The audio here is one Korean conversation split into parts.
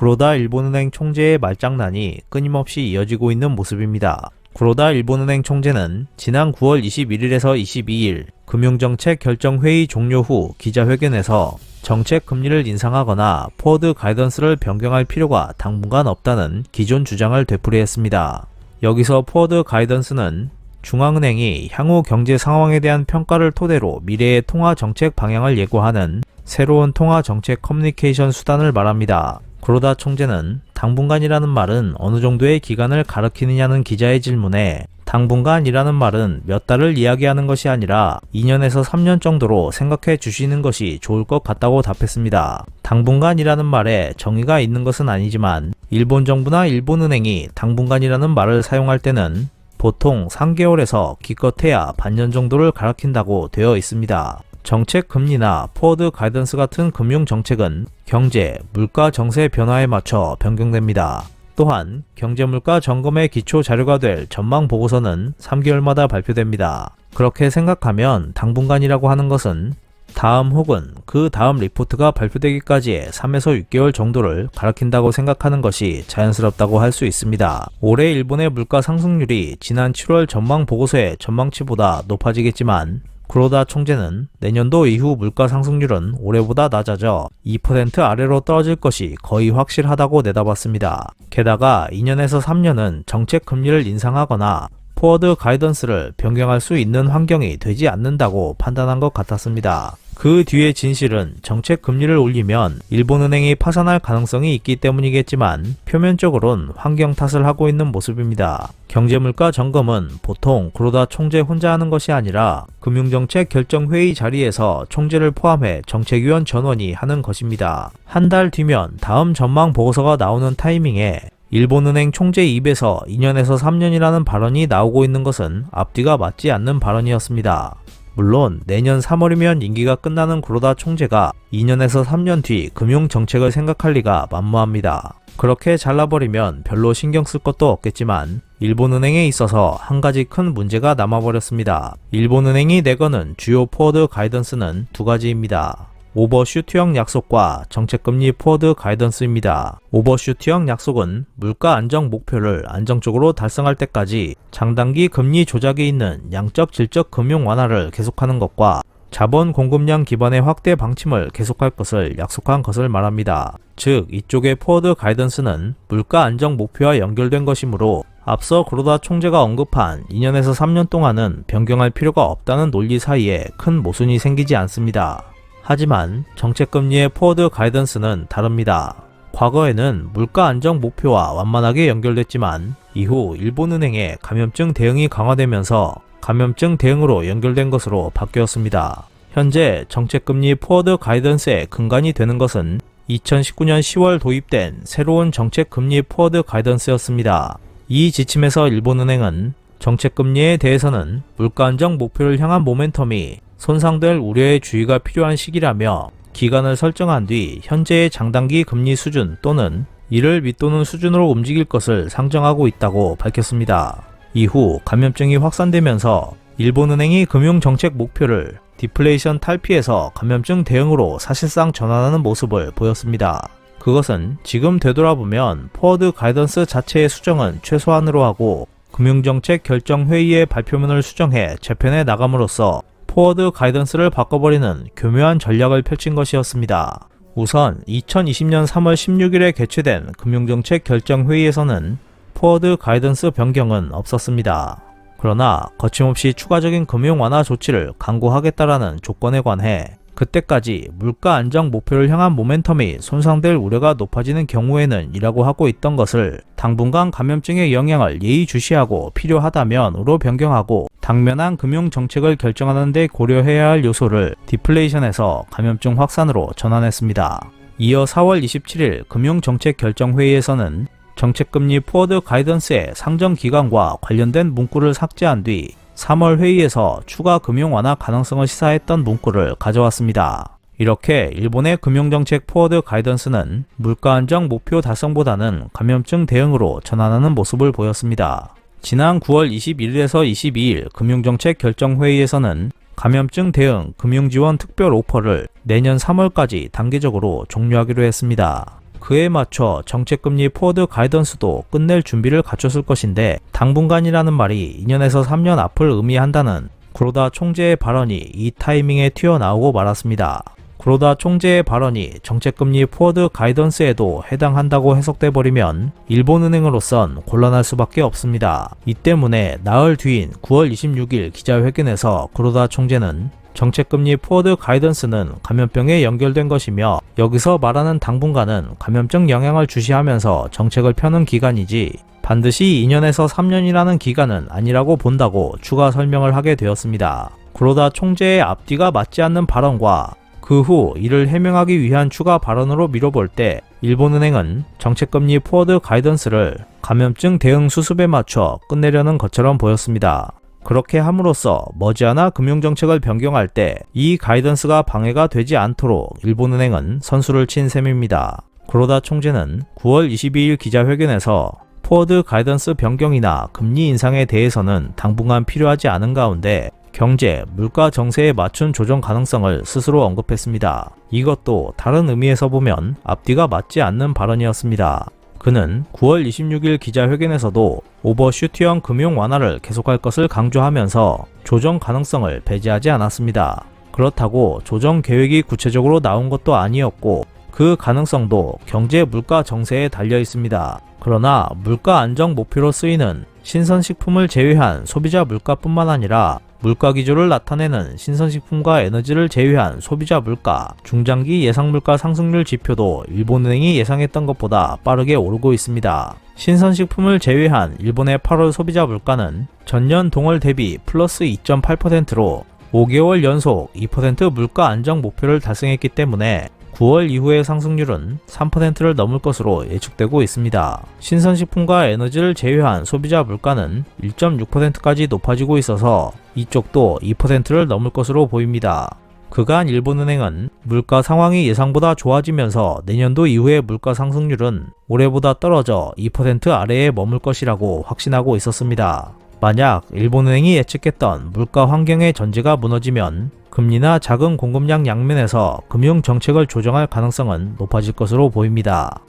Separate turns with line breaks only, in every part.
구로다 일본은행 총재의 말장난이 끊임없이 이어지고 있는 모습입니다. 구로다 일본은행 총재는 지난 9월 21일에서 22일 금융정책 결정회의 종료 후 기자회견에서 정책 금리를 인상하거나 포워드 가이던스를 변경할 필요가 당분간 없다는 기존 주장을 되풀이했습니다. 여기서 포워드 가이던스는 중앙은행이 향후 경제 상황에 대한 평가를 토대로 미래의 통화 정책 방향을 예고하는 새로운 통화 정책 커뮤니케이션 수단을 말합니다. 구로다 총재는 당분간이라는 말은 어느 정도의 기간을 가리키느냐는 기자의 질문에 당분간이라는 말은 몇 달을 이야기하는 것이 아니라 2년에서 3년 정도로 생각해 주시는 것이 좋을 것 같다고 답했습니다. 당분간이라는 말에 정의가 있는 것은 아니지만 일본 정부나 일본은행이 당분간이라는 말을 사용할 때는 보통 3개월에서 기껏해야 반년 정도를 가리킨다고 되어 있습니다. 정책 금리나 포워드 가이던스 같은 금융 정책은 경제, 물가 정세 변화에 맞춰 변경됩니다. 또한 경제 물가 점검의 기초 자료가 될 전망 보고서는 3개월마다 발표됩니다. 그렇게 생각하면 당분간이라고 하는 것은 다음 혹은 그 다음 리포트가 발표되기까지의 3에서 6개월 정도를 가리킨다고 생각하는 것이 자연스럽다고 할 수 있습니다. 올해 일본의 물가 상승률이 지난 7월 전망 보고서의 전망치보다 높아지겠지만 구로다 총재는 내년도 이후 물가 상승률은 올해보다 낮아져 2% 아래로 떨어질 것이 거의 확실하다고 내다봤습니다. 게다가 2년에서 3년은 정책 금리를 인상하거나 포워드 가이던스를 변경할 수 있는 환경이 되지 않는다고 판단한 것 같았습니다. 그 뒤의 진실은 정책 금리를 올리면 일본은행이 파산할 가능성이 있기 때문이겠지만 표면적으론 환경 탓을 하고 있는 모습입니다. 경제물가 점검은 보통 구로다 총재 혼자 하는 것이 아니라 금융정책 결정회의 자리에서 총재를 포함해 정책위원 전원이 하는 것입니다. 한 달 뒤면 다음 전망 보고서가 나오는 타이밍에 일본은행 총재 입에서 2년에서 3년이라는 발언이 나오고 있는 것은 앞뒤가 맞지 않는 발언이었습니다. 물론 내년 3월이면 임기가 끝나는 구로다 총재가 2년에서 3년 뒤 금융정책을 생각할 리가 만무합니다. 그렇게 잘라버리면 별로 신경 쓸 것도 없겠지만 일본은행에 있어서 한 가지 큰 문제가 남아버렸습니다. 일본은행이 내거는 주요 포워드 가이던스는 두 가지입니다. 오버슈트형 약속과 정책금리 포워드 가이던스입니다. 오버슈트형 약속은 물가 안정 목표를 안정적으로 달성할 때까지 장단기 금리 조작이 있는 양적 질적 금융 완화를 계속하는 것과 자본 공급량 기반의 확대 방침을 계속할 것을 약속한 것을 말합니다. 즉 이쪽의 포워드 가이던스는 물가 안정 목표와 연결된 것이므로 앞서 구로다 총재가 언급한 2년에서 3년 동안은 변경할 필요가 없다는 논리 사이에 큰 모순이 생기지 않습니다. 하지만 정책금리의 포워드 가이던스는 다릅니다. 과거에는 물가 안정 목표와 완만하게 연결됐지만 이후 일본은행의 감염증 대응이 강화되면서 감염증 대응으로 연결된 것으로 바뀌었습니다. 현재 정책금리 포워드 가이던스의 근간이 되는 것은 2019년 10월 도입된 새로운 정책금리 포워드 가이던스였습니다. 이 지침에서 일본은행은 정책금리에 대해서는 물가 안정 목표를 향한 모멘텀이 손상될 우려의 주의가 필요한 시기라며 기간을 설정한 뒤 현재의 장단기 금리 수준 또는 이를 밑도는 수준으로 움직일 것을 상정하고 있다고 밝혔습니다. 이후 감염증이 확산되면서 일본은행이 금융정책 목표를 디플레이션 탈피에서 감염증 대응으로 사실상 전환하는 모습을 보였습니다. 그것은 지금 되돌아보면 포워드 가이던스 자체의 수정은 최소한으로 하고 금융정책 결정회의의 발표문을 수정해 재편에 나감으로써 포워드 가이던스를 바꿔버리는 교묘한 전략을 펼친 것이었습니다. 우선 2020년 3월 16일에 개최된 금융정책 결정회의에서는 포워드 가이던스 변경은 없었습니다. 그러나 거침없이 추가적인 금융 완화 조치를 강구하겠다라는 조건에 관해 그때까지 물가 안정 목표를 향한 모멘텀이 손상될 우려가 높아지는 경우에는 이라고 하고 있던 것을 당분간 감염증의 영향을 예의주시하고 필요하다면으로 변경하고 당면한 금융정책을 결정하는 데 고려해야 할 요소를 디플레이션에서 감염증 확산으로 전환했습니다. 이어 4월 27일 금융정책결정회의에서는 정책금리 포워드 가이던스의 상정기간과 관련된 문구를 삭제한 뒤 3월 회의에서 추가 금융 완화 가능성을 시사했던 문구를 가져왔습니다. 이렇게 일본의 금융정책 포워드 가이던스는 물가 안정 목표 달성보다는 감염증 대응으로 전환하는 모습을 보였습니다. 지난 9월 21일에서 22일 금융정책 결정회의에서는 감염증 대응 금융지원 특별 오퍼를 내년 3월까지 단계적으로 종료하기로 했습니다. 그에 맞춰 정책금리 포워드 가이던스도 끝낼 준비를 갖췄을 것인데 당분간이라는 말이 2년에서 3년 앞을 의미한다는 구로다 총재의 발언이 이 타이밍에 튀어나오고 말았습니다. 구로다 총재의 발언이 정책금리 포워드 가이던스에도 해당한다고 해석돼 버리면 일본은행으로선 곤란할 수밖에 없습니다. 이 때문에 나흘 뒤인 9월 26일 기자회견에서 구로다 총재는 정책금리 포워드 가이던스는 감염병에 연결된 것이며 여기서 말하는 당분간은 감염적 영향을 주시하면서 정책을 펴는 기간이지 반드시 2년에서 3년이라는 기간은 아니라고 본다고 추가 설명을 하게 되었습니다. 구로다 총재의 앞뒤가 맞지 않는 발언과 그 후 이를 해명하기 위한 추가 발언으로 미뤄볼 때 일본은행은 정책금리 포워드 가이던스를 감염증 대응 수습에 맞춰 끝내려는 것처럼 보였습니다. 그렇게 함으로써 머지않아 금융정책을 변경할 때 이 가이던스가 방해가 되지 않도록 일본은행은 선수를 친 셈입니다. 구로다 총재는 9월 22일 기자회견에서 포워드 가이던스 변경이나 금리 인상에 대해서는 당분간 필요하지 않은 가운데 경제, 물가 정세에 맞춘 조정 가능성을 스스로 언급했습니다. 이것도 다른 의미에서 보면 앞뒤가 맞지 않는 발언이었습니다. 그는 9월 26일 기자회견에서도 오버슈트형 금융 완화를 계속할 것을 강조하면서 조정 가능성을 배제하지 않았습니다. 그렇다고 조정 계획이 구체적으로 나온 것도 아니었고 그 가능성도 경제 물가 정세에 달려 있습니다. 그러나 물가 안정 목표로 쓰이는 신선식품을 제외한 소비자 물가뿐만 아니라 물가 기조를 나타내는 신선식품과 에너지를 제외한 소비자 물가, 중장기 예상 물가 상승률 지표도 일본은행이 예상했던 것보다 빠르게 오르고 있습니다. 신선식품을 제외한 일본의 8월 소비자 물가는 전년 동월 대비 플러스 2.8%로 5개월 연속 2% 물가 안정 목표를 달성했기 때문에 9월 이후의 상승률은 3%를 넘을 것으로 예측되고 있습니다. 신선식품과 에너지를 제외한 소비자 물가는 1.6%까지 높아지고 있어서 이쪽도 2%를 넘을 것으로 보입니다. 그간 일본은행은 물가 상황이 예상보다 좋아지면서 내년도 이후의 물가 상승률은 올해보다 떨어져 2% 아래에 머물 것이라고 확신하고 있었습니다. 만약 일본은행이 예측했던 물가 환경의 전제가 무너지면 금리나 자금 공급량 양면에서 금융정책을 조정할 가능성은 높아질 것으로 보입니다.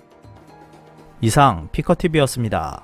이상 피커TV였습니다.